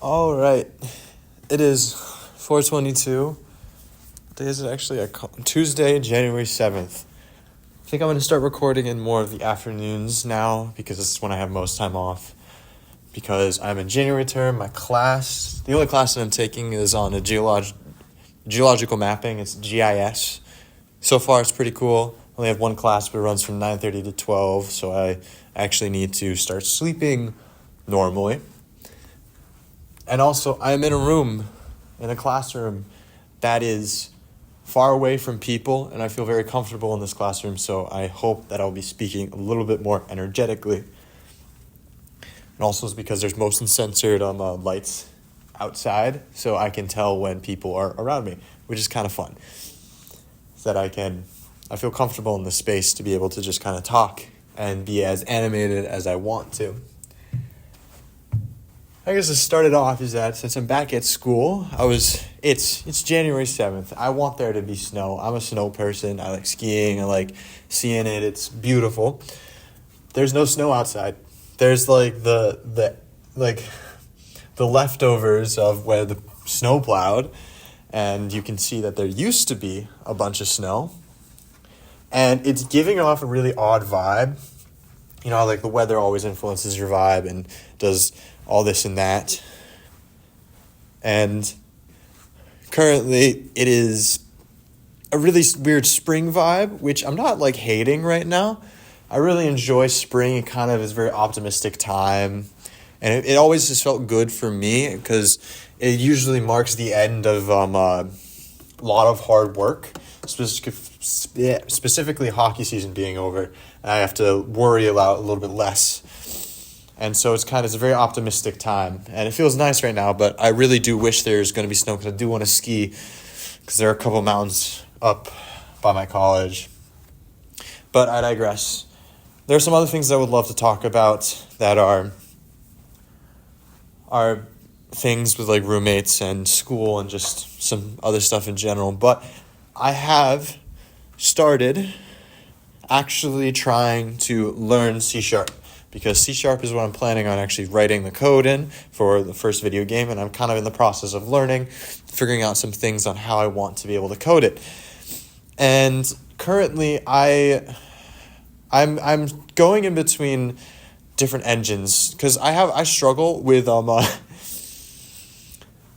All right. It is 4:22. Today is actually Tuesday, January 7th. I think I'm going to start recording in more of the afternoons now because this is when I have most time off. Because I'm in January term, the only class that I'm taking is on a geological mapping. It's GIS. So far, it's pretty cool. I only have one class, but it runs from 9:30 to 12, so I actually need to start sleeping normally. And also, I'm in a classroom that is far away from people, and I feel very comfortable in this classroom, so I hope that I'll be speaking a little bit more energetically. And also it's because there's motion censored lights outside, so I can tell when people are around me, which is kind of fun. So that I feel comfortable in the space to be able to just kind of talk and be as animated as I want to. I guess it started off is that since I'm back at school, it's January 7th. I want there to be snow. I'm a snow person. I like skiing. I like seeing it. It's beautiful. There's no snow outside. There's like the leftovers of where the snow plowed, and you can see that there used to be a bunch of snow. And it's giving off a really odd vibe. You know, like the weather always influences your vibe and does all this and that. And currently it is a really weird spring vibe, which I'm not like hating right now. I really enjoy spring. It kind of is a very optimistic time. And it always just felt good for me because it usually marks the end of a lot of hard work, specifically hockey season being over. And I have to worry about a little bit less. And so it's a very optimistic time. And it feels nice right now, but I really do wish there's going to be snow because I do want to ski because there are a couple mountains up by my college. But I digress. There are some other things I would love to talk about that are things with like roommates and school and just some other stuff in general. But I have started actually trying to learn C#. Because C# is what I'm planning on actually writing the code in for the first video game, and I'm kind of in the process of figuring out some things on how I want to be able to code it. And currently, I'm going in between different engines because I struggle with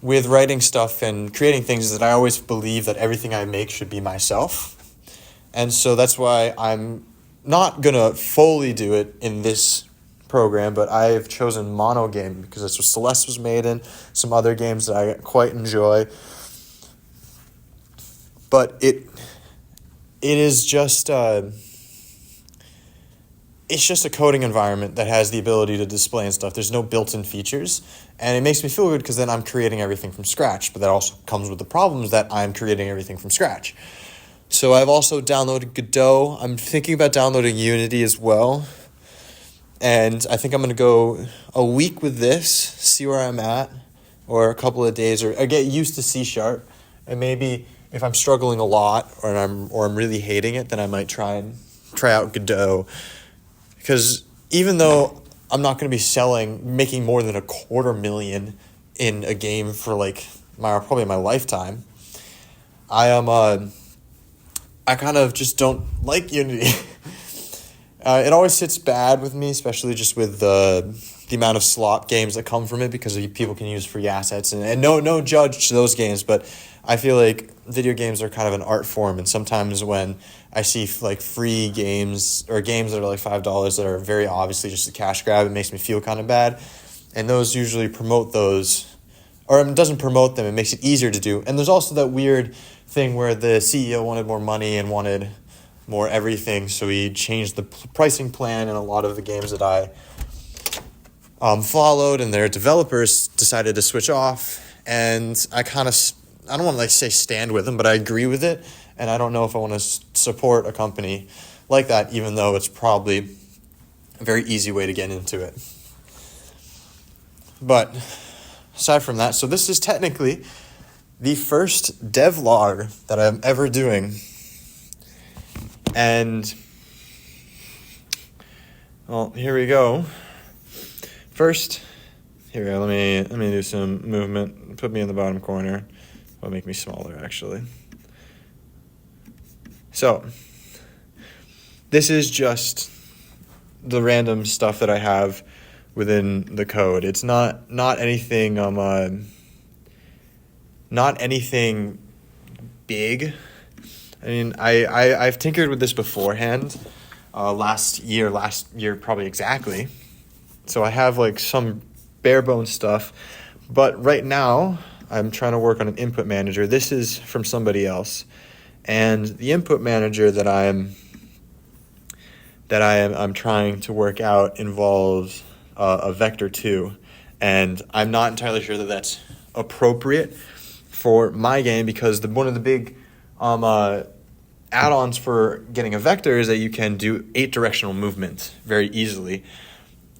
with writing stuff and creating things that I always believe that everything I make should be myself, and so that's why I'm not going to fully do it in this program, but I've chosen Monogame because that's what Celeste was made in, some other games that I quite enjoy. But it is just it's just a coding environment that has the ability to display and stuff. There's no built-in features, and it makes me feel good because then I'm creating everything from scratch, but that also comes with the problems that I'm creating everything from scratch. So I've also downloaded Godot. I'm thinking about downloading Unity as well. And I think I'm going to go a week with this, see where I'm at, or a couple of days, or I get used to C#. And maybe if I'm struggling a lot or I'm really hating it, then I might try out Godot. Because even though I'm not going to be making more than $250,000 in a game for like probably my lifetime, I kind of just don't like Unity. It always sits bad with me, especially just with the amount of slop games that come from it because people can use free assets. And no judge to those games, but I feel like video games are kind of an art form. And sometimes when I see like free games or games that are like $5 that are very obviously just a cash grab, it makes me feel kind of bad. And those usually promote those, or it doesn't promote them. It makes it easier to do. And there's also that weird thing where the CEO wanted more money and wanted more everything, so he changed the pricing plan in a lot of the games that I followed, and their developers decided to switch off. And I don't want to say stand with them, but I agree with it, and I don't know if I want to support a company like that, even though it's probably a very easy way to get into it. But aside from that, so this is technically the first devlog that I'm ever doing. And, well, here we go. First, Here, let me do some movement. Put me in the bottom corner. That'll make me smaller, actually. So, this is just the random stuff that I have within the code. It's not anything not anything big. I mean, I've tinkered with this beforehand, last year probably exactly. So I have like some bare bones stuff, but right now I'm trying to work on an input manager. This is from somebody else, and the input manager that I'm trying to work out involves a vector 2, and I'm not entirely sure that that's appropriate for my game because one of the big add-ons for getting a vector is that you can do 8-directional movement very easily.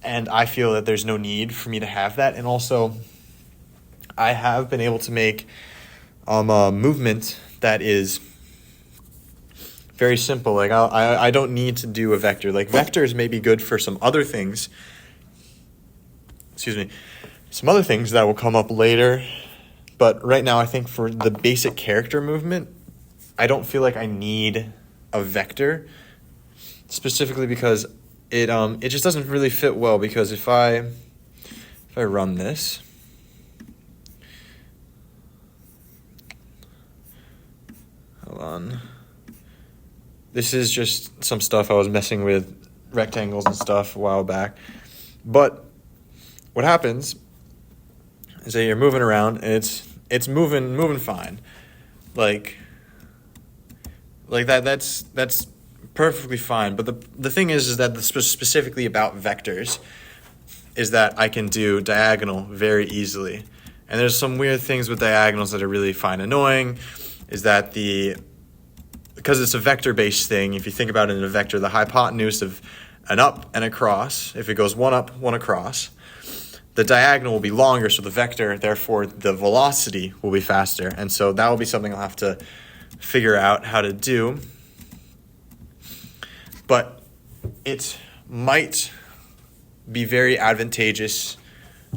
And I feel that there's no need for me to have that. And also, I have been able to make movement that is very simple. Like I don't need to do a vector. Like vectors may be good for some other things. Some other things that will come up later. But right now, I think for the basic character movement, I don't feel like I need a vector, specifically because it just doesn't really fit well. Because if I run this, hold on, this is just some stuff I was messing with, rectangles and stuff a while back. But what happens is that you're moving around and it's moving fine, like that's perfectly fine. But the thing is that specifically about vectors is that I can do diagonal very easily. And there's some weird things with diagonals that I really find annoying, is that because it's a vector-based thing, if you think about it in a vector, the hypotenuse of an up and a cross, if it goes one up, one across, the diagonal will be longer, so the vector, therefore the velocity will be faster. And so that will be something I'll have to figure out how to do. But it might be very advantageous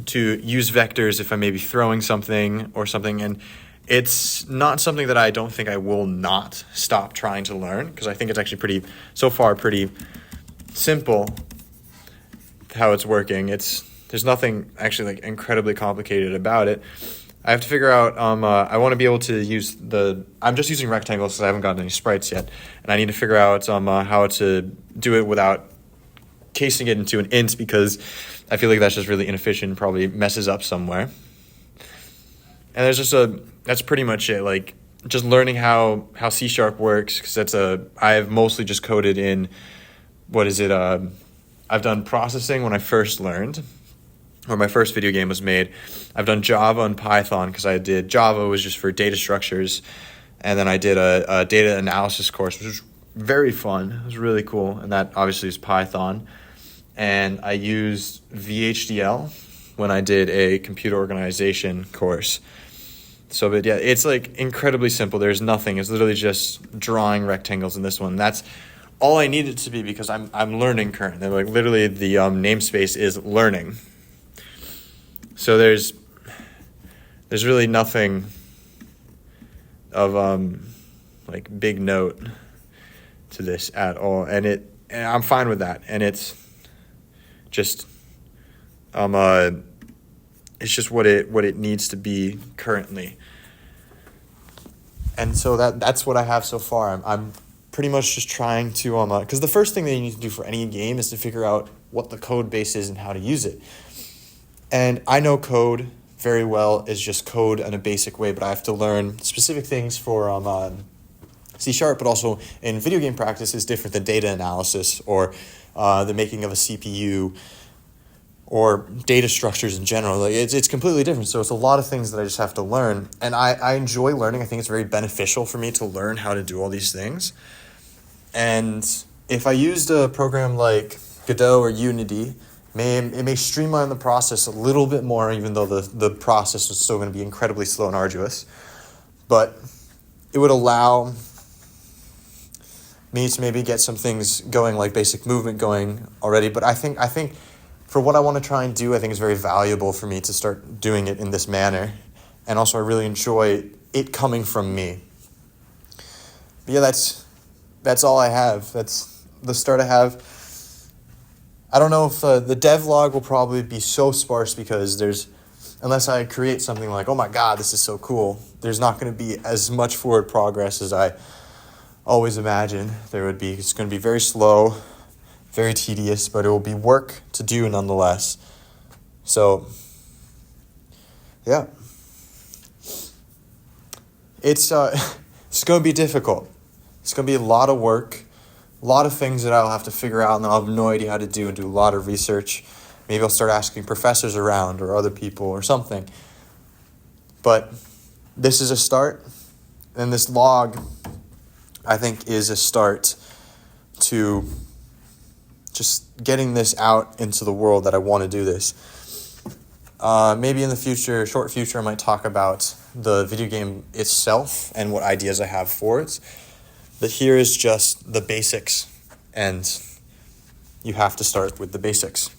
to use vectors if I may be throwing something or something, and it's not something that I don't think I will not stop trying to learn, because I think it's actually pretty simple how it's working. There's nothing actually like incredibly complicated about it. I have to figure out, I want to be able to use I'm just using rectangles because I haven't gotten any sprites yet, and I need to figure out how to do it without casing it into an int, because I feel like that's just really inefficient and probably messes up somewhere. And that's pretty much it, like just learning how C# works, because I've mostly just coded in, I've done processing when I first learned, or my first video game was made. I've done Java and Python, because Java was just for data structures, and then I did a data analysis course, which was very fun. It was really cool, and that obviously is Python. And I used VHDL when I did a computer organization course. So, but yeah, it's like incredibly simple. There's nothing. It's literally just drawing rectangles in this one. That's all I need it to be, because I'm learning currently. Like literally the namespace is learning. So there's really nothing of like big note to this at all, and I'm fine with that. And it's just it's just what it needs to be currently. And so that's what I have so far. I'm pretty much just trying to because the first thing that you need to do for any game is to figure out what the code base is and how to use it. And I know code very well is just code in a basic way, but I have to learn specific things for C#, but also in video game practice is different than data analysis or the making of a CPU or data structures in general. Like it's completely different. So it's a lot of things that I just have to learn. And I enjoy learning. I think it's very beneficial for me to learn how to do all these things. And if I used a program like Godot or Unity, it may streamline the process a little bit more, even though the process is still going to be incredibly slow and arduous. But it would allow me to maybe get some things going, like basic movement going already. But I think for what I want to try and do, I think it's very valuable for me to start doing it in this manner. And also I really enjoy it coming from me. But yeah, that's all I have. That's the start I have. I don't know if the devlog will probably be so sparse because unless I create something like, oh my God, this is so cool, there's not going to be as much forward progress as I always imagine there would be. It's going to be very slow, very tedious, but it will be work to do nonetheless. So, yeah. It's going to be difficult. It's going to be a lot of work, a lot of things that I'll have to figure out and I'll have no idea how to do and do a lot of research. Maybe I'll start asking professors around or other people or something. But this is a start, and this log, I think, is a start to just getting this out into the world that I want to do this. Maybe in the short future, I might talk about the video game itself and what ideas I have for it. But here is just the basics, and you have to start with the basics.